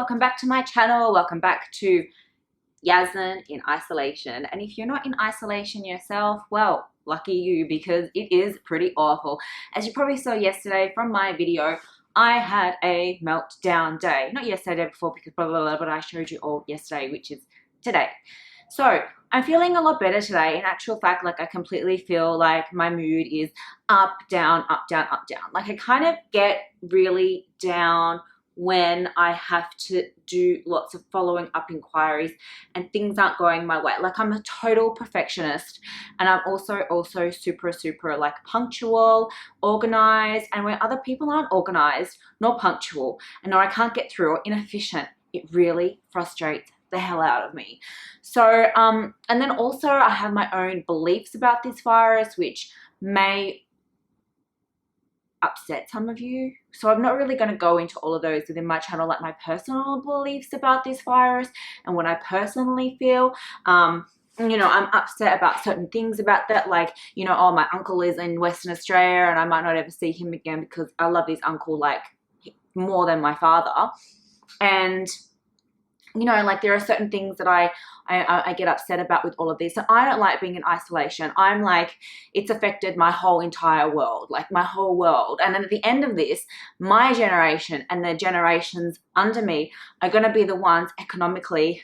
welcome back to my channel. Welcome back to Yasmin in isolation. And if you're not in isolation yourself, well, lucky you, because it is pretty awful. As you probably saw yesterday from my video, I had a meltdown day. Not yesterday, before, because blah, blah, blah, but I showed you all yesterday, which is today. So I'm feeling a lot better today. In actual fact, like I completely feel like my mood is up, down, up, down, up, down. Like I kind of get really down when I have to do lots of following up inquiries and things aren't going my way. Like I'm a total perfectionist, and I'm also super like punctual, organized, and when other people aren't organized nor punctual and or I can't get through or inefficient, it really frustrates the hell out of me. So and then also I have my own beliefs about this virus, which may upset some of you. So I'm not really going to go into all of those within my channel, like my personal beliefs about this virus and what I personally feel. You know, I'm upset about certain things about that, like, you know, oh, my uncle is in Western Australia and I might not ever see him again because I love this uncle like more than my father. And you know, like there are certain things that I get upset about with all of this. And I don't like being in isolation. I'm like, it's affected my whole entire world, like my whole world. And then at the end of this, my generation and the generations under me are going to be the ones economically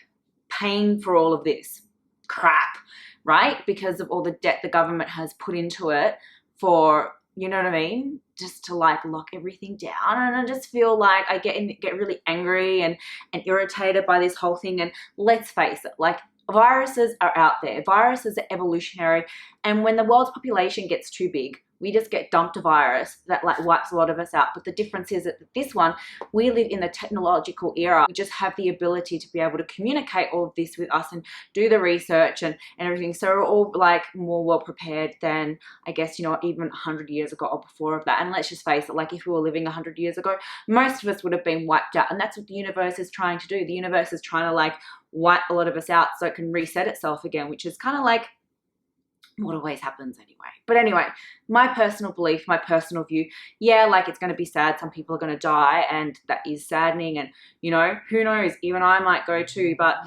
paying for all of this crap, right? Because of all the debt the government has put into it for, you know what I mean? Just to like lock everything down. And I just feel like I get really angry and irritated by this whole thing. And let's face it, like viruses are out there. Viruses are evolutionary. And when the world's population gets too big, we just get dumped a virus that like wipes a lot of us out. But the difference is that this one, we live in the technological era. We just have the ability to be able to communicate all of this with us and do the research and everything. So we're all like more well prepared than, I guess, you know, even 100 years ago or before of that. And let's just face it, like if we were living 100 years ago, most of us would have been wiped out. And that's what the universe is trying to do. The universe is trying to like wipe a lot of us out so it can reset itself again, which is kind of like what always happens anyway. But anyway, my personal belief, my personal view, yeah, like it's going to be sad. Some people are going to die and that is saddening, and you know, who knows, even I might go too. But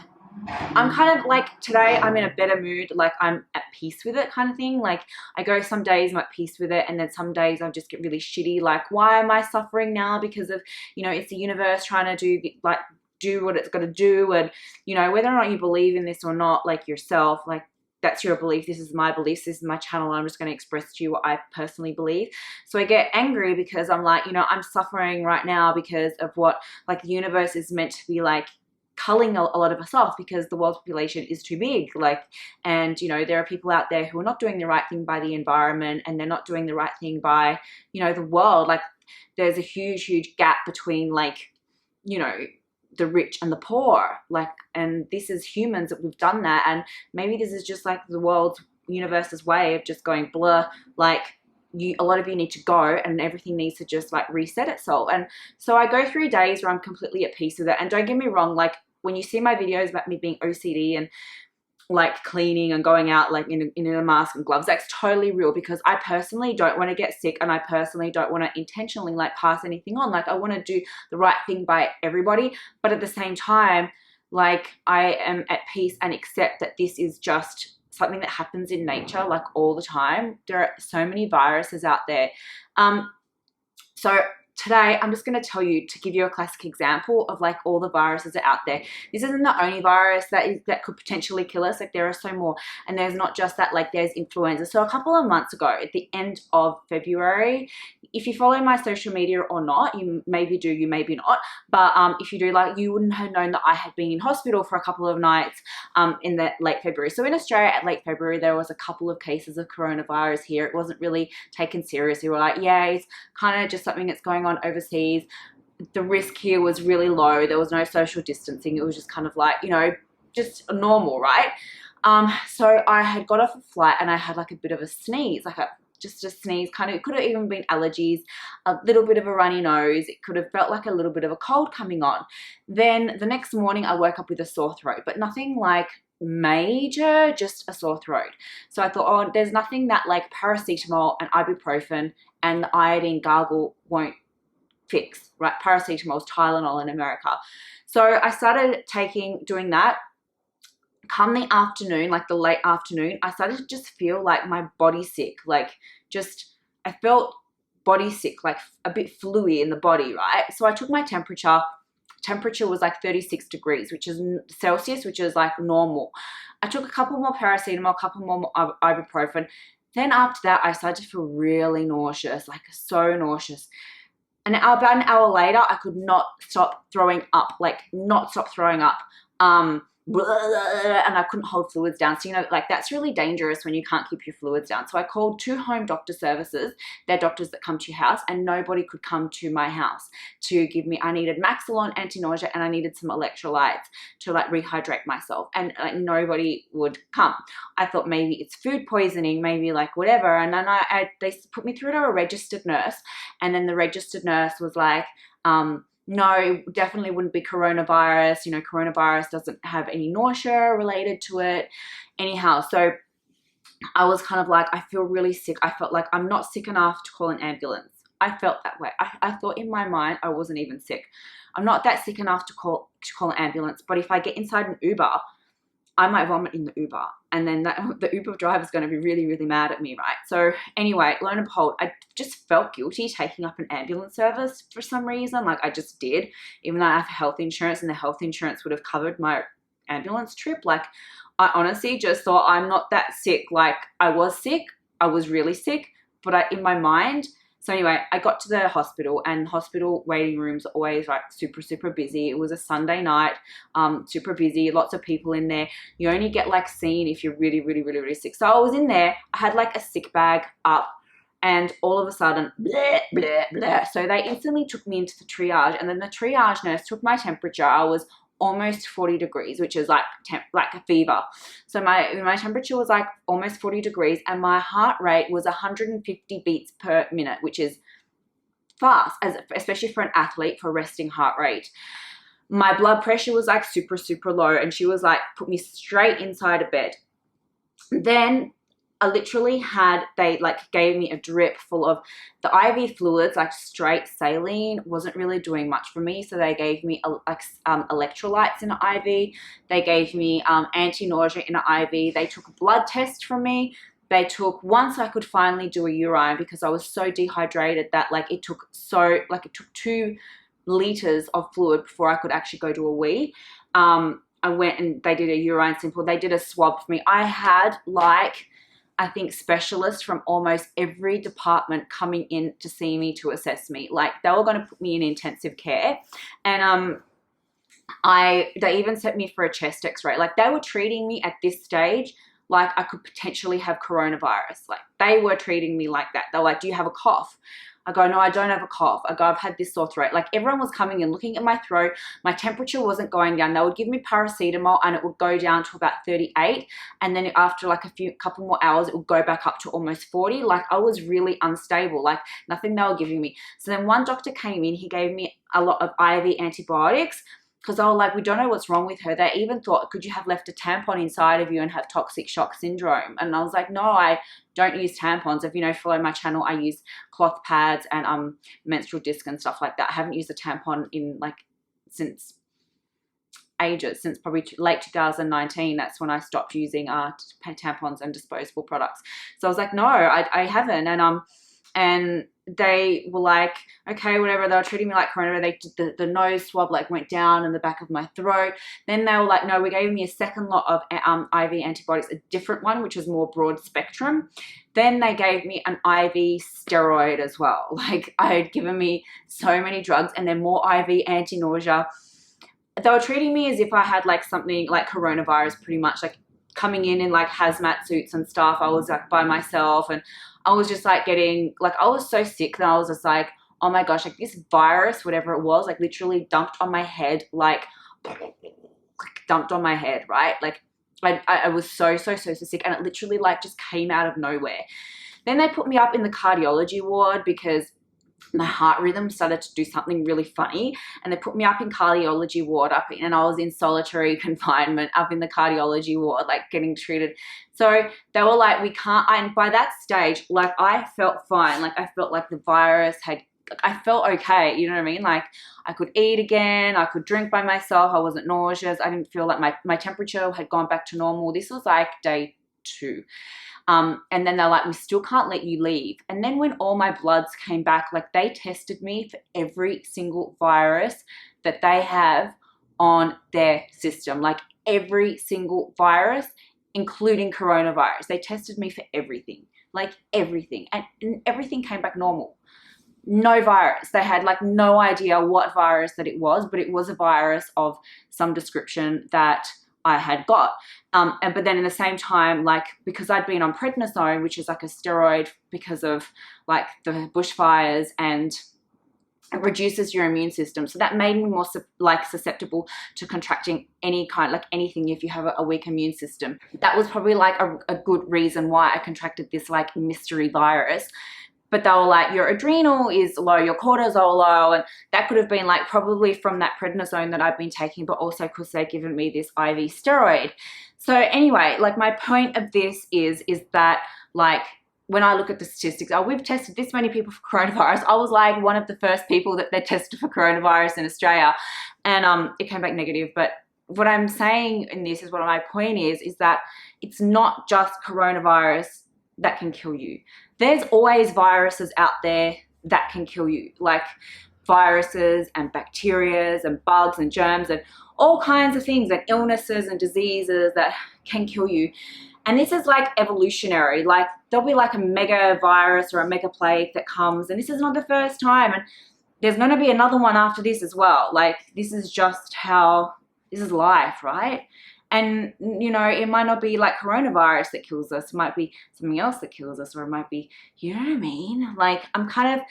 I'm kind of like, today I'm in a better mood, like I'm at peace with it kind of thing. Like I go some days I'm at peace with it, and then some days I just get really shitty, like why am I suffering now? Because of, you know, it's the universe trying to do what it's got to do. And you know, whether or not you believe in this or not, like yourself, like that's your belief. This is my beliefs. This is my channel. I'm just going to express to you what I personally believe. So I get angry because I'm like, you know, I'm suffering right now because of what like the universe is meant to be like culling a lot of us off, because the world's population is too big. Like, and you know, there are people out there who are not doing the right thing by the environment, and they're not doing the right thing by, you know, the world. Like there's a huge gap between like, you know, the rich and the poor, like, and this is humans that we've done that. And maybe this is just like the world's, universe's way of just going blur, like a lot of you need to go and everything needs to just like reset itself. And so I go through days where I'm completely at peace with it. And don't get me wrong, like when you see my videos about me being OCD and like cleaning and going out like in a mask and gloves, that's totally real, because I personally don't want to get sick, and I personally don't want to intentionally like pass anything on. Like I want to do the right thing by everybody, but at the same time, like I am at peace and accept that this is just something that happens in nature like all the time. There are so many viruses out there. So today, I'm just going to tell you, to give you a classic example of like all the viruses that are out there. This isn't the only virus that could potentially kill us. Like there are so more, and there's not just that. Like there's influenza. So a couple of months ago, at the end of February, if you follow my social media or not, you maybe do, you maybe not. But if you do, like you wouldn't have known that I had been in hospital for a couple of nights in the late February. So in Australia at late February, there was a couple of cases of coronavirus here. It wasn't really taken seriously. We're like, yeah, it's kind of just something that's going on overseas. The risk here was really low. There was no social distancing. It was just kind of like, you know, just normal, right? So I had got off a flight and I had like a bit of a sneeze, like just a sneeze, kind of, it could have even been allergies, a little bit of a runny nose. It could have felt like a little bit of a cold coming on. Then the next morning I woke up with a sore throat, but nothing like major, just a sore throat. So I thought, oh, there's nothing that like paracetamol and ibuprofen and the iodine gargle won't fix, right? Paracetamol is Tylenol in America. So I started doing that. Come the afternoon, like the late afternoon, I started to just feel like my body sick, like just, I felt body sick, like a bit fluey in the body, right? So I took my temperature was like 36 degrees, which is Celsius, which is like normal. I took a couple more paracetamol, a couple more ibuprofen. Then after that, I started to feel really nauseous, like so nauseous. And about an hour later, I could not stop throwing up, like not stop throwing up. And I couldn't hold fluids down. So, you know, like that's really dangerous when you can't keep your fluids down. So I called 2 home doctor services. They're doctors that come to your house, and nobody could come to my house to give me, I needed Maxilon, anti-nausea, and I needed some electrolytes to like rehydrate myself. And like nobody would come. I thought maybe it's food poisoning, maybe like whatever. And then they put me through to a registered nurse. And then the registered nurse was like, no, it definitely wouldn't be coronavirus. You know, coronavirus doesn't have any nausea related to it. Anyhow, so I was kind of like, I feel really sick. I felt like I'm not sick enough to call an ambulance. I felt that way. I thought in my mind I wasn't even sick. I'm not that sick enough to call an ambulance, but if I get inside an Uber, I might vomit in the Uber, and then the Uber driver is going to be really, really mad at me, right? So anyway, lo and behold, I just felt guilty taking up an ambulance service for some reason. Like I just did, even though I have health insurance, and the health insurance would have covered my ambulance trip. Like I honestly just thought I'm not that sick. Like I was sick, I was really sick, but in my mind. So anyway, I got to the hospital, and hospital waiting rooms are always like super, super busy. It was a Sunday night, super busy, lots of people in there. You only get like seen if you're really, really, really, really sick. So I was in there, I had like a sick bag up, and all of a sudden, bleh, bleh, bleh. So they instantly took me into the triage, and then the triage nurse took my temperature. I was almost 40 degrees, which is like a fever. So my temperature was like almost 40 degrees, and my heart rate was 150 beats per minute, which is fast, especially for an athlete, for resting heart rate. My blood pressure was like super, super low, and she was like, put me straight inside a bed. Then I literally they like gave me a drip full of the IV fluids, like straight saline wasn't really doing much for me. So they gave me electrolytes in an IV. They gave me anti-nausea in an IV. They took a blood test from me. They took, once I could finally do a urine, because I was so dehydrated that like it took 2 liters of fluid before I could actually go do a wee. I went and they did a urine sample. They did a swab for me. I had like, I think, specialists from almost every department coming in to see me, to assess me. Like they were going to put me in intensive care. And they even sent me for a chest x-ray. Like they were treating me at this stage like I could potentially have coronavirus. Like they were treating me like that. They were like, do you have a cough? I go, no, I don't have a cough. I go, I've had this sore throat. Like everyone was coming in, looking at my throat. My temperature wasn't going down. They would give me paracetamol and it would go down to about 38. And then after like couple more hours, it would go back up to almost 40. Like I was really unstable, like nothing they were giving me. So then one doctor came in, he gave me a lot of IV antibiotics, because they were like, we don't know what's wrong with her. They even thought, could you have left a tampon inside of you and have toxic shock syndrome? And I was like, no, I don't use tampons. If you know, follow my channel, I use cloth pads and menstrual disc and stuff like that. I haven't used a tampon in like since ages, since probably late 2019. That's when I stopped using tampons and disposable products. So I was like, no, I haven't. And they were like, okay, whatever. They were treating me like corona. They did the nose swab, like went down in the back of my throat. Then they were like, no, we gave me a second lot of IV antibiotics, a different one, which was more broad spectrum. Then they gave me an IV steroid as well. Like I had given me so many drugs, and then more IV anti-nausea. They were treating me as if I had like something like coronavirus, pretty much, like coming in like hazmat suits and stuff. I was like by myself, and I was just like getting, like I was so sick that I was just like, oh my gosh, like this virus, whatever it was, like literally dumped on my head, like dumped on my head, right? Like I was so sick, and it literally like just came out of nowhere. Then they put me up in the cardiology ward because my heart rhythm started to do something really funny, and they put me up in cardiology ward and I was in solitary confinement up in the cardiology ward, like getting treated. So they were like, we can't, and by that stage, like I felt fine. Like I felt like the virus had I felt okay, you know what I mean? Like I could eat again, I could drink by myself, I wasn't nauseous, I didn't feel like my temperature had gone back to normal. This was like day 2. And then they're like, we still can't let you leave. And then when all my bloods came back, like they tested me for every single virus that they have on their system, like every single virus, including coronavirus. They tested me for everything, like everything, and everything came back normal. No virus. They had like no idea what virus that it was, but it was a virus of some description that I had got. But then in the same time, like because I'd been on prednisone, which is like a steroid because of like the bushfires, and it reduces your immune system. So that made me more like susceptible to contracting any kind, like anything, if you have a weak immune system. That was probably like a good reason why I contracted this like mystery virus. But they were like, your adrenal is low, your cortisol low, and that could have been like probably from that prednisone that I've been taking, but also because they've given me this IV steroid. So anyway, like my point of this is that like when I look at the statistics, oh, we've tested this many people for coronavirus. I was like one of the first people that they tested for coronavirus in Australia, and it came back negative. But what I'm saying in this is, what my point is that it's not just coronavirus that can kill you. There's always viruses out there that can kill you, like viruses and bacteria and bugs and germs and all kinds of things, and illnesses and diseases that can kill you. And this is like evolutionary. Like there'll be like a mega virus or a mega plague that comes, and this is not the first time, and there's going to be another one after this as well. Like this is just how, this is life, right? And, you know, it might not be like coronavirus that kills us. It might be something else that kills us, or it might be, you know what I mean? Like I'm kind of,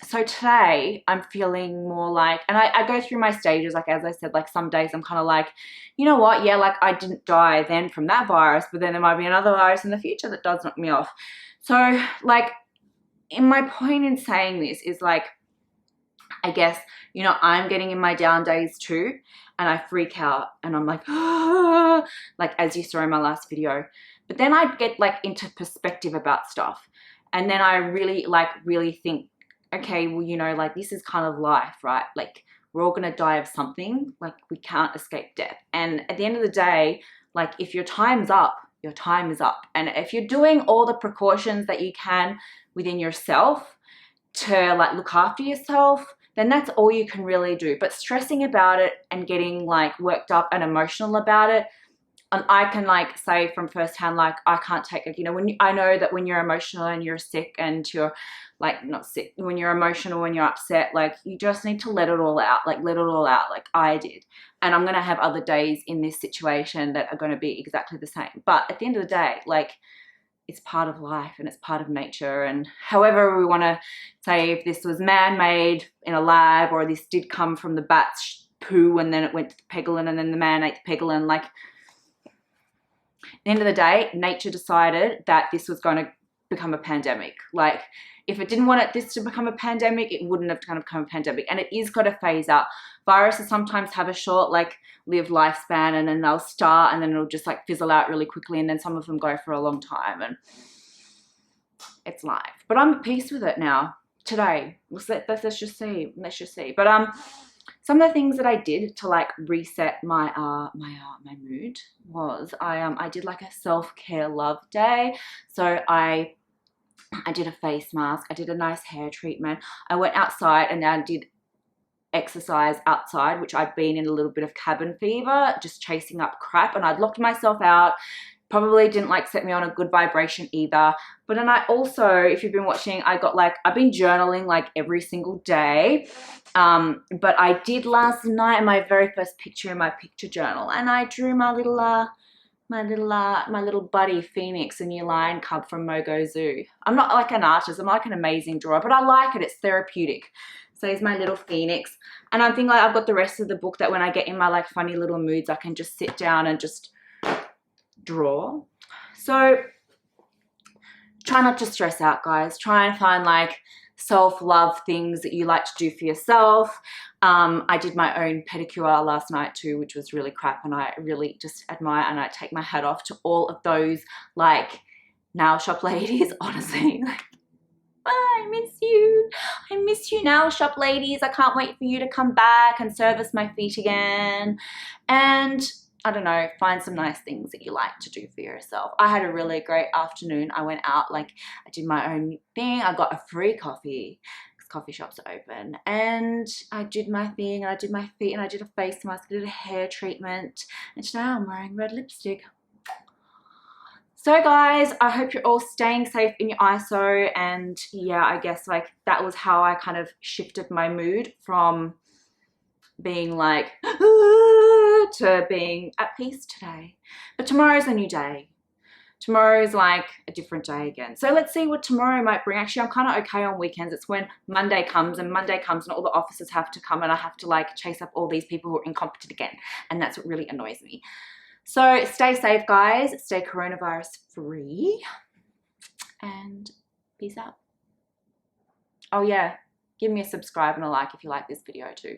so today I'm feeling more like, and I go through my stages, like as I said, like some days I'm kind of like, you know what, yeah, like I didn't die then from that virus, but then there might be another virus in the future that does knock me off. So like, in my point in saying this is like, I guess, you know, I'm getting in my down days too, and I freak out and I'm like, ah, like as you saw in my last video. But then I get like into perspective about stuff, and then I really think, okay, well, you know, like this is kind of life, right? Like we're all gonna die of something, like we can't escape death. And at the end of the day, like if your time's up, your time is up. And if you're doing all the precautions that you can within yourself to like look after yourself, then that's all you can really do. But stressing about it and getting like worked up and emotional about it, and I can like say from firsthand, like I can't take it, you know, I know that when you're emotional and you're sick and you're like not sick, when you're emotional and you're upset, like you just need to let it all out, like let it all out, like I did. And I'm going to have other days in this situation that are going to be exactly the same. But at the end of the day, like it's part of life and it's part of nature. And however we want to say, if this was man-made in a lab, or this did come from the bat's poo and then it went to the pangolin and then the man ate the pangolin, like at the end of the day, nature decided that this was going to become a pandemic. Like if it didn't want this to become a pandemic, it wouldn't have kind of become a pandemic. And it is got to phase out. Viruses sometimes have a short like lived lifespan, and then they'll start and then it'll just like fizzle out really quickly, and then some of them go for a long time, and it's life. But I'm at peace with it now. Today, let's just see. But some of the things that I did to like reset my my mood was I did like a self-care love day. So I did a face mask, I did a nice hair treatment, I went outside and I did exercise outside, which I'd been in a little bit of cabin fever, just chasing up crap, and I'd locked myself out. Probably didn't like set me on a good vibration either. But then I also, if you've been watching, I've been journaling like every single day. But I did last night my very first picture in my picture journal, and I drew my little buddy Phoenix, a new lion cub from Mogo Zoo. I'm not like an artist, I'm like an amazing drawer, but I like it, it's therapeutic. So here's my little Phoenix. And I'm thinking like I've got the rest of the book that when I get in my like funny little moods, I can just sit down and just draw. So try not to stress out, guys. Try and find like self-love things that you like to do for yourself. I did my own pedicure last night too, which was really crap, and I really just admire and I take my hat off to all of those like nail shop ladies, honestly. I miss you. I miss you, nail shop ladies. I can't wait for you to come back and service my feet again. And I don't know, find some nice things that you like to do for yourself. I had a really great afternoon. I went out, like I did my own thing. I got a free coffee because coffee shops are open. And I did my thing and I did my feet and I did a face mask, I did a hair treatment. And today I'm wearing red lipstick. So guys, I hope you're all staying safe in your ISO, and yeah, I guess like that was how I kind of shifted my mood from being like to being at peace today. But tomorrow's a new day. Tomorrow's like a different day again. So let's see what tomorrow might bring. Actually, I'm kind of okay on weekends. It's when Monday comes and all the officers have to come and I have to like chase up all these people who are incompetent again. And that's what really annoys me. So stay safe, guys. Stay coronavirus free. And peace out. Oh yeah, give me a subscribe and a like if you like this video too.